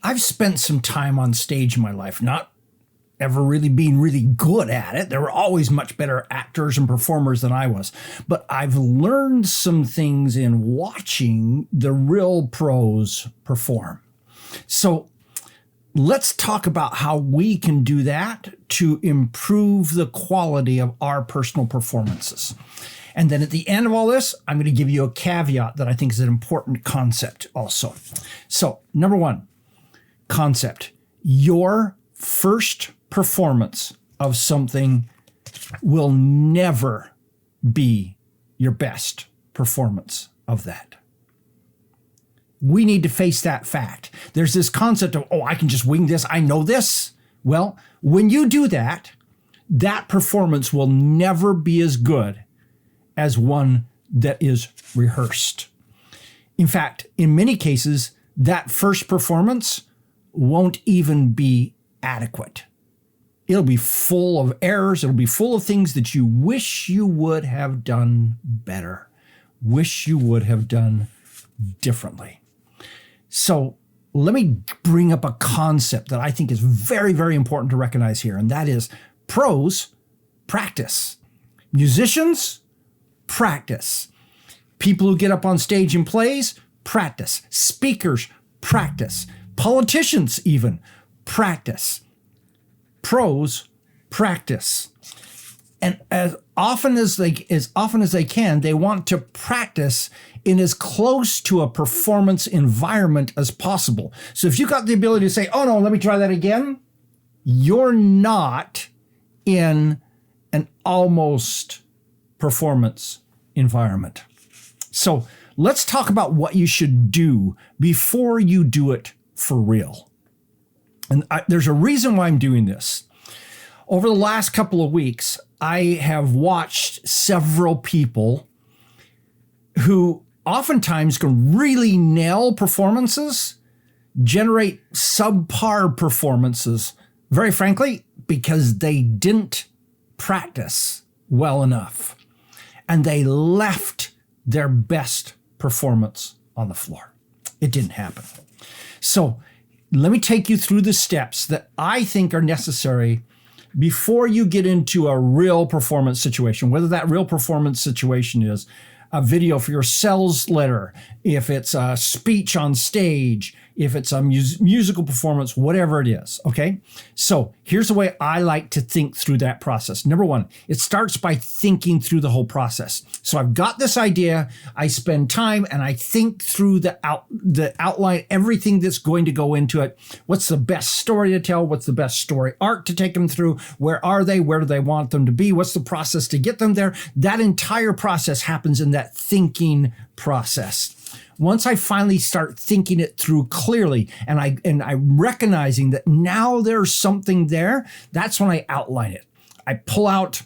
I've spent some time on stage in my life, not ever really being really good at it. There were always much better actors and performers than I was. But I've learned some things in watching the real pros perform. So let's talk about how we can do that to improve the quality of our personal performances. And then at the end of all this, I'm going to give you a caveat that I think is an important concept also. So number one, concept. Your first performance of something will never be your best performance of that. We need to face that fact. There's this concept of, I can just wing this. I know this. Well, when you do that, that performance will never be as good as one that is rehearsed. In fact, in many cases, that first performance won't even be adequate. It'll be full of errors. It'll be full of things that you wish you would have done better, wish you would have done differently. So let me bring up a concept that I think is very, very important to recognize here, and that is pros practice. Musicians practice. People who get up on stage and plays practice. Speakers practice. Politicians even practice. Pros practice. And as often as they can, they want to practice in as close to a performance environment as possible. So if you got the ability to say, no, let me try that again, you're not in an almost performance environment. So let's talk about what you should do before you do it for real. And there's a reason why I'm doing this. Over the last couple of weeks, I have watched several people who oftentimes can really nail performances, generate subpar performances, very frankly, because they didn't practice well enough. And they left their best performance on the floor. It didn't happen. So let me take you through the steps that I think are necessary before you get into a real performance situation, whether that real performance situation is a video for your sales letter, if it's a speech on stage, if it's a musical performance, whatever it is, okay? So here's the way I like to think through that process. Number one, it starts by thinking through the whole process. So I've got this idea, I spend time and I think through the outline, everything that's going to go into it. What's the best story to tell? What's the best story arc to take them through? Where are they? Where do they want them to be? What's the process to get them there? That entire process happens in that thinking process. Once I finally start thinking it through clearly and I'm recognizing that now there's something there, that's when I outline it. I pull out,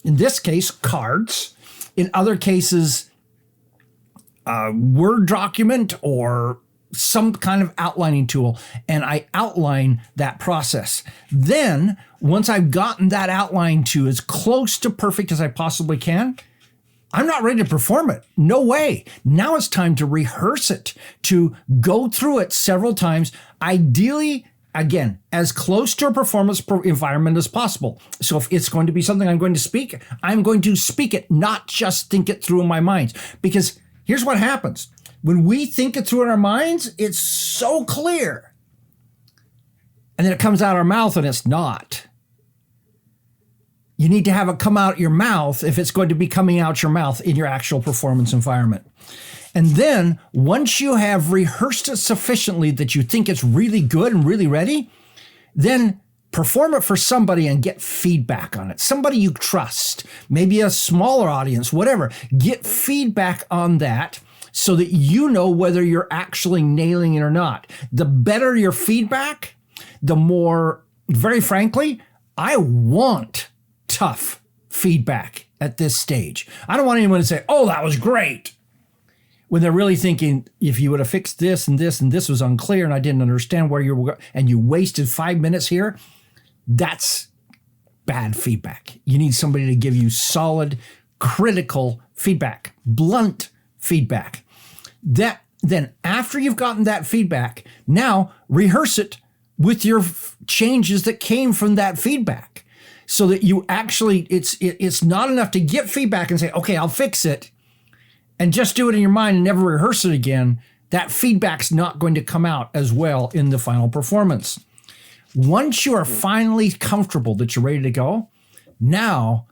in this case, cards. In other cases, a Word document or some kind of outlining tool, and I outline that process. Then, once I've gotten that outline to as close to perfect as I possibly can, I'm not ready to perform it. No way. Now it's time to rehearse it, to go through it several times, ideally, again, as close to a performance environment as possible. So if it's going to be something I'm going to speak, I'm going to speak it, not just think it through in my mind. Because here's what happens. When we think it through in our minds, it's so clear. And then it comes out our mouth and it's not. You need to have it come out your mouth if it's going to be coming out your mouth in your actual performance environment. And then once you have rehearsed it sufficiently that you think it's really good and really ready, then perform it for somebody and get feedback on it. Somebody you trust, maybe a smaller audience, whatever. Get feedback on that so that you know whether you're actually nailing it or not. The better your feedback, the more, very frankly, I want tough feedback at this stage. I don't want anyone to say, that was great, when they're really thinking, if you would have fixed this and this and this was unclear and I didn't understand where you were, and you wasted 5 minutes here, that's bad feedback. You need somebody to give you solid, critical feedback, blunt feedback. That Then after you've gotten that feedback, now rehearse it with your changes that came from that feedback, so that you actually, it's not enough to get feedback and say, okay, I'll fix it, and just do it in your mind and never rehearse it again. That feedback's not going to come out as well in the final performance. Once you are finally comfortable that you're ready to go, now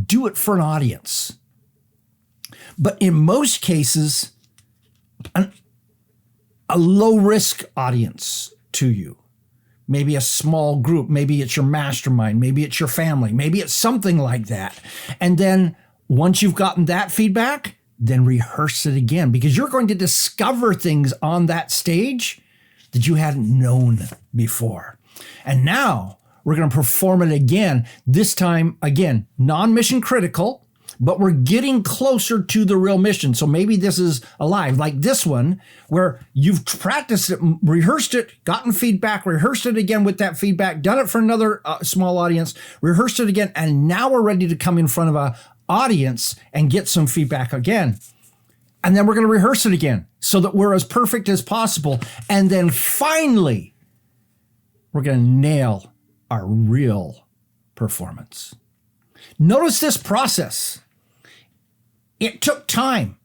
do it for an audience. But in most cases, a low-risk audience to you. Maybe a small group, maybe it's your mastermind, maybe it's your family, maybe it's something like that. And then once you've gotten that feedback, then rehearse it again, because you're going to discover things on that stage that you hadn't known before. And now we're going to perform it again, this time, again, non-mission critical, but we're getting closer to the real mission. So maybe this is alive, like this one, where you've practiced it, rehearsed it, gotten feedback, rehearsed it again with that feedback, done it for another small audience, rehearsed it again, and now we're ready to come in front of a audience and get some feedback again. And then we're going to rehearse it again so that we're as perfect as possible. And then finally, we're going to nail our real performance. Notice this process. It took time.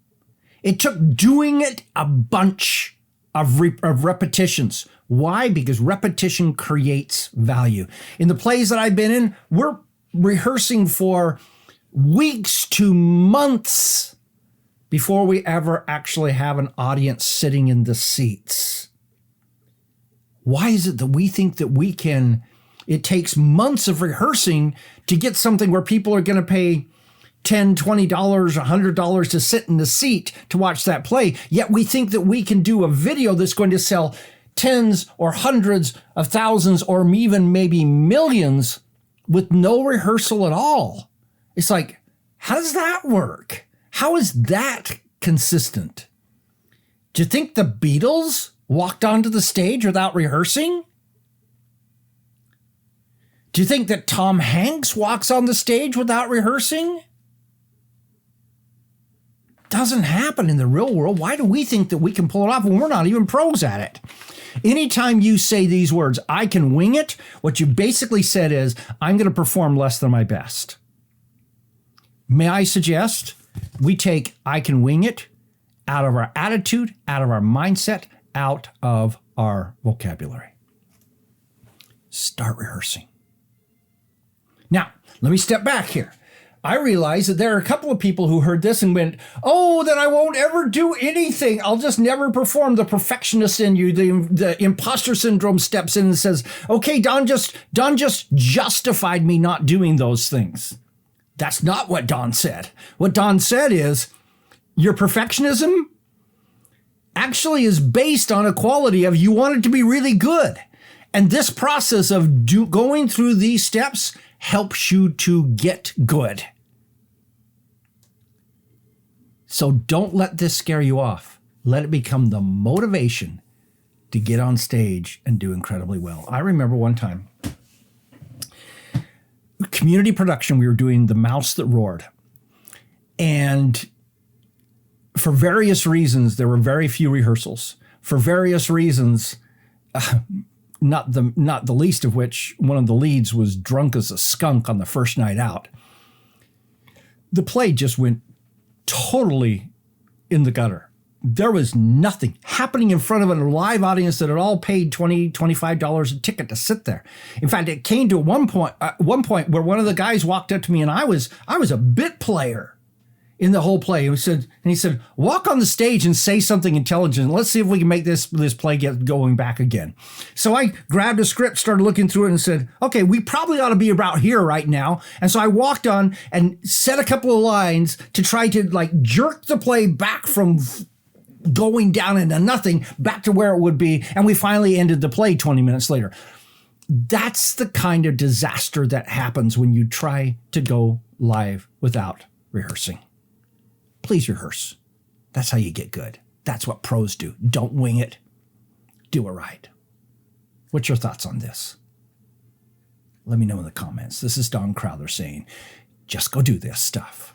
It took doing it a bunch of repetitions. Why? Because repetition creates value. In the plays that I've been in, we're rehearsing for weeks to months before we ever actually have an audience sitting in the seats. Why is it that we think that we can, it takes months of rehearsing to get something where people are going to pay $10, $20, $100 to sit in the seat to watch that play, yet we think that we can do a video that's going to sell tens or hundreds of thousands or even maybe millions with no rehearsal at all. It's like, how does that work? How is that consistent? Do you think the Beatles walked onto the stage without rehearsing? Do you think that Tom Hanks walks on the stage without rehearsing? Doesn't happen in the real world. Why do we think that we can pull it off when we're not even pros at it? Anytime you say these words, I can wing it, what you basically said is, I'm going to perform less than my best. May I suggest we take I can wing it out of our attitude, out of our mindset, out of our vocabulary. Start rehearsing. Now, let me step back here. I realize that there are a couple of people who heard this and went, oh, then I won't ever do anything. I'll just never perform. The perfectionist in you, the imposter syndrome steps in and says, okay, Don just justified me not doing those things. That's not what Don said. What Don said is, your perfectionism actually is based on a quality of you want it to be really good. And this process of going through these steps helps you to get good. So don't let this scare you off. Let it become the motivation to get on stage and do incredibly well. I remember one time, community production, we were doing The Mouse That Roared. And for various reasons, there were very few rehearsals. For various reasons, not the least of which, one of the leads was drunk as a skunk on the first night out. The play just went totally in the gutter. There was nothing happening in front of a live audience that had all paid $20, $25 a ticket to sit there. In fact, it came to one point where one of the guys walked up to me, and I was a bit player in the whole play. He said, walk on the stage and say something intelligent. Let's see if we can make this play get going back again. So I grabbed a script, started looking through it, and said, okay, we probably ought to be about here right now. And so I walked on and said a couple of lines to try to jerk the play back from going down into nothing back to where it would be. And we finally ended the play 20 minutes later. That's the kind of disaster that happens when you try to go live without rehearsing. Please rehearse. That's how you get good. That's what pros do. Don't wing it. Do it right. What's your thoughts on this? Let me know in the comments. This is Don Crowther saying, just go do this stuff.